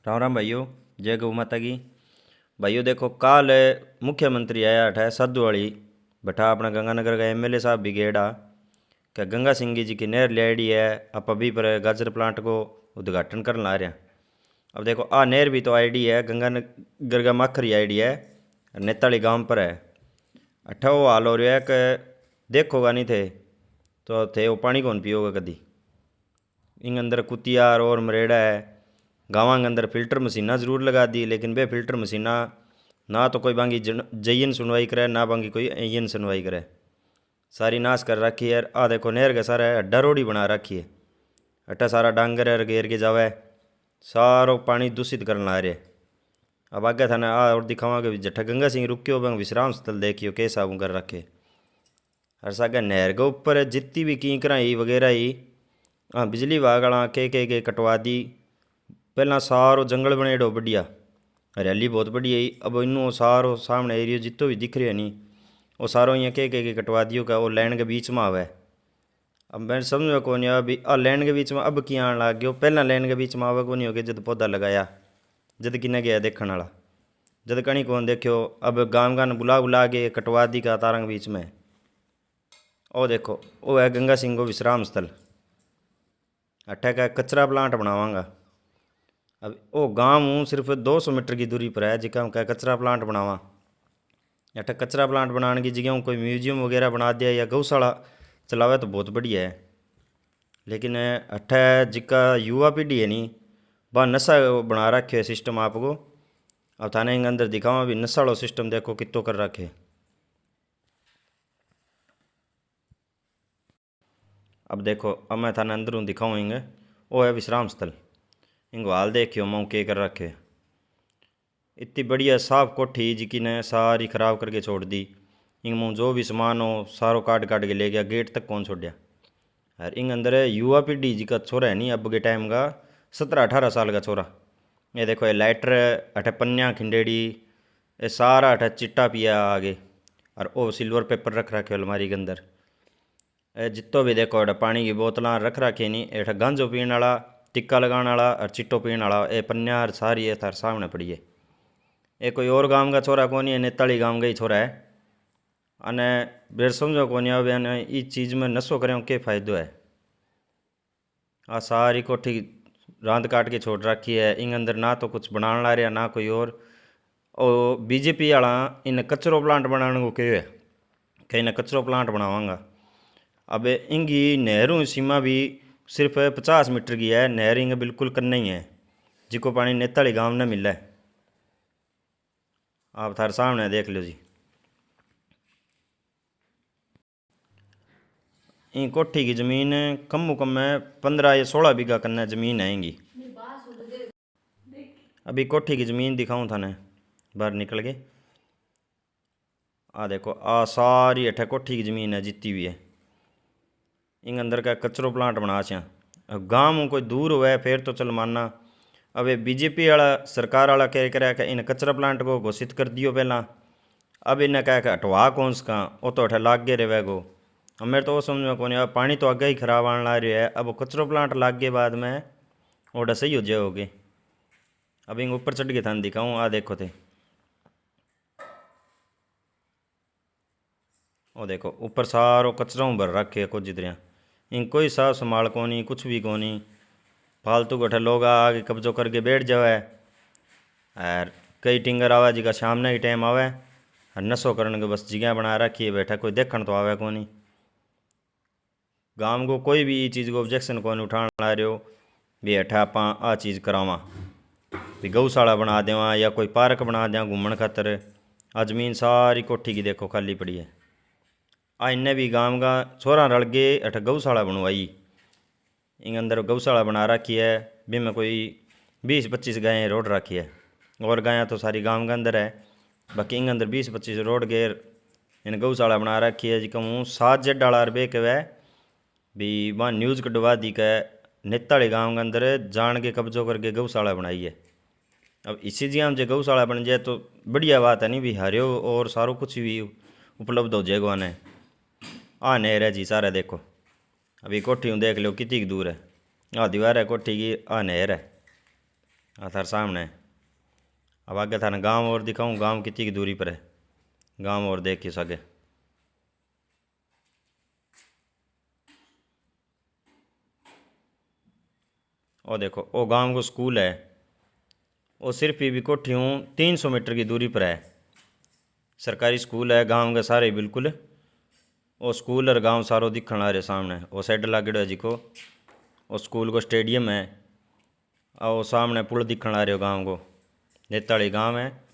राम राम भाइयों। जय गौ माता की। भाइयों देखो, काल मुख्यमंत्री आया है साधु वाली बैठा अपना गंगानगर का एमएलए साहब भी गेड़ा क्या गंगा सिंह जी की नहर ले आई है। आप अभी पर गाजर प्लांट को उद्घाटन करने ला रहे हैं। अब देखो आ नहर भी तो आईडी है, गंगानगर का माखरी आईडी है, नेताली गांव पर है। अठा वो हाल हो रहा है कि देखोगा नहीं थे तो थे वो पानी कौन पियोगा कभी। इन अंदर कुतिया और मरेड़ा है। गाँव के अंदर फिल्टर मशीना जरूर लगा दी, लेकिन वे फिल्टर मशीना ना तो कोई बांगी जयन सुनवाई करे ना बांगी कोई यन सुनवाई करे, सारी नाश कर रखी है। आ देखो नहर के सारा अड्डा रोड़ी बना रखी है, अट्ठा सारा डांगर है घेर के जावे, सारो पानी दूषित करना आ रहे। अब आगे थाने आ और दिखावा कि जट्ठा गंगा सिंह रुकियो बंग विश्राम स्थल देखियो कैसा कर रखे। हर सागे नहर के ऊपर जितनी भी कीकरा ही वगैरह ही बिजली विभाग वाला के कटवा दी। पहला सारो जंगल बनेड़ो बढ़िया, हरियाली बहुत बढ़िया ही। अब इनू सारो सामने एरिया जितो भी दिख रहा है नी वो सारो यहाँ के कटवा दियो का वो लैंड के बीच में आवे। अब मैं समझ को नहीं अभी आ लैंड के बीच में अब क्या आने लग गयो। पहला लैंड के बीच में आवे को नहीं हो गया जब पौधा लगाया, जब किन्ने गया देखने वाला, जब कहीं कौन देखो। अब गांव गान बुला बुला के कटवा दी का तारंग बीच में। ओ देखो वो है गंगा सिंह को विश्राम स्थल, अट्ठा का कचरा प्लांट बनावांगा। अब वो गांव हूँ सिर्फ 200 मीटर की दूरी पर है जिका क्या कचरा प्लांट बनावा। अट्ठा कचरा प्लांट बनाने की जगह कोई म्यूजियम वगैरह बना दिया या गौशाला चलावे तो बहुत बढ़िया है। लेकिन अट्ठा जिका युवा पीढ़ी है नी वह नशा बना रखे है सिस्टम आपको। अब थाने के अंदर दिखावा भी नशा वाला सिस्टम देखो कितो कर रखे। अब देखो अब मैं थाने अंदरों दिखाऊँगे, वो है विश्राम स्थल। इनको हाल देखियो मऊ के कर रखे। इतनी बढ़िया साफ कोठी जिकी ने सारी खराब करके छोड़ दी। इन मुँह जो भी सामान हो सारो काट काट के ले गया, गेट तक कौन छोड़ा। और इन अंदर युवा पीढ़ी जी का छोरा है नहीं अब के टाइम का 17-18 साल का छोरा। ये देखो ये लाइटर अठे पन्या खिंडेड़ी, ये सारा अठे चिट्टा पिया आगे। और वो सिल्वर पेपर रख रखे अलमारी के अंदर। जितो भी देखो अठे पानी की बोतल रख रखी नहीं, अठे गांजो पीने वाला, टिक्का लगाने वाला और चिट्टो पीने वाला ये पन्या सारी है थार सामने पड़ी है। ये कोई और गांव का छोरा को नहीं है, नेताली गांव का ही छोरा है। अने बेर समझो को नहीं आवे ने इस चीज़ में नशो करें के फायदो है। आ सारी कोठी रांद काट के छोड़ रखी है। इन अंदर ना तो कुछ बनाने ला रहा ना कोई और बीजेपी वाला इन कचरो प्लांट बनाने को कहो है कि इन्हें कचरो प्लांट बनावांगा। अब इंगी नहरों सीमा भी सिर्फ 50 मीटर की है, नहर इंगे बिल्कुल कन्ने ही है जिको पानी नेताली गांव ने मिला है। आप थार सामने देख लो जी। इन कोठी की ज़मीन कम कम 15 या 16 बीघा कन्ने ज़मीन आएंगी। अभी कोठी की ज़मीन दिखाऊं थाने बाहर निकल के। आ देखो आ सारी अठे कोठी की ज़मीन है जितनी भी है। इन अंदर का कचरो प्लांट बना छा। अब गाँव में कोई दूर हुआ है फिर तो चल मानना। अब ये बीजेपी वाला सरकार वाला कह करे कि इन कचरा प्लांट को घोषित कर दियो पहला। अब इन्हें कह के हटवा कौन सा वो तो अठे लाग गए रहे गो। अब मेरे तो वो समझ में कौन, अब पानी तो आगे ही खराब आने ला रही है। अब वो कचरो प्लांट लाग गए बाद में ओडा सही हो जाओगे। अब इन ऊपर चढ़ के थाने दिखाऊँ, आ देखो थे वो देखो ऊपर सारो कचरों भर रखे कुछ जितरिया। इन कोई साफ संभाल को नहीं, कुछ भी को नहीं। फालतू बैठे लोग आके कब्जो करके बैठ जावे। और कई टिंगर आवे जिका शामने की टाइम आवे और नशो करने के बस जगह बना रखी है, बैठा कोई देखण तो आवे को नहीं। गांव को कोई भी चीज़ को ऑब्जेक्शन को नहीं उठाने ला रहे हो भी अठा आप आ चीज़ करावा भी गौशाला बना देवा या कोई पार्क बना दें घूमने खातर। आ जमीन सारी कोठी की देखो खाली पड़ी है। आ इन्हें भी गांव का छोरा रल गए अठ गौशाला बनवाई। इन अंदर गौशाला बना रखी है, भी में कोई 20-25 गायें रोड रखी है और गायें तो सारी गांव के अंदर है। बाकी इन अंदर 20-25 रोड गेर इन गौशाला बना रखी है जिका हूँ 7 जेड वाला रुपये कहे भी वहाँ न्यूज़ कटवा दी कै नेताड़ी गांव के अंदर जान के कब्जो करके गौशाला बनाई है। अब इसी जगह में जो गौशाला बन जाए तो बढ़िया बात है नहीं भी हरियो और सारो कुछ भी उपलब्ध हो जाएगा ने। आ नहर है जी सारा देखो। अभी कोठी देख लो कितनी दूर है, आ दीवार है कोठी की, आ नहर है। थार सामने। अब आगे थाने गांव और दिखाऊं, गांव कितनी की दूरी पर है, गांव और देख के सके। ओ देखो ओ गांव को स्कूल है, वो सिर्फ भी कोठी हूँ 300 मीटर की दूरी पर है। सरकारी स्कूल है गांव के सारे बिल्कुल। वो स्कूल और गांव सारो दिखण आ रहे सामने। वो साइड लागेड़ो है जी को, वो स्कूल को स्टेडियम है। और वो सामने पुल दिखण आ रहे हो गांव को, नेताली गांव है।